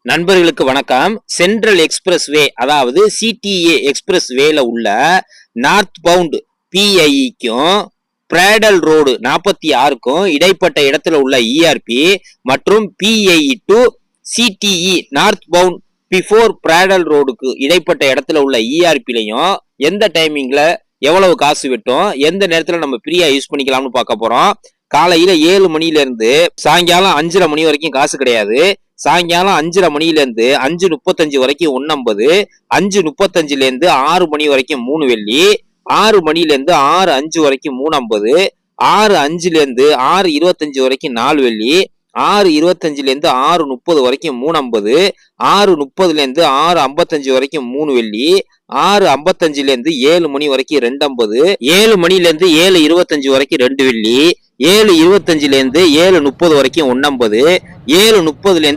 நண்பர்களுக்கு வணக்கம். Central express வே அதாவது சிடிஏ எக்ஸ்பிரஸ் வேல உள்ள நார்த் பவுண்ட் பிஐக்கும் பிராடல் ரோடு 46க்கும் இடைப்பட்ட இடத்துல உள்ள இஆர்பி மற்றும் PIE to CTE north bound before Braddell ரோடுக்கு இடைப்பட்ட இடத்துல உள்ள இஆர்பிலையும் எந்த டைமிங்ல எவ்வளவு காசு வெட்டும், எந்த நேரத்துல நம்ம ஃப்ரீயா யூஸ் பண்ணிக்கலாம்னு பார்க்க போறோம். காலையில 7 மணில இருந்து சாயங்காலம் 5:30 மணி வரைக்கும் காசு கிடையாது. சாயங்காலம் 5:30 மணில இருந்து 5:35 வரைக்கும் 1.50, 5:35 இருந்து 6 மணி வரைக்கும் 3 வெள்ளி, 6 மணில இருந்து 6:05 வரைக்கும் 3.50, 6:05 இருந்து 6:25 வரைக்கும் 4 வெள்ளி, 6:25 இருந்து 6:30 வரைக்கும் 3.50, 6:30 இருந்து 6:55 வரைக்கும் 3 வெள்ளி, 6:55 இருந்து 7 மணி வரைக்கும் 2.50, 7 மணில இருந்து 7:25 வரைக்கும் 2 வெள்ளி, 7:25 இருந்து 7:30 வரைக்கும் 1.50, 7:30 இருந்து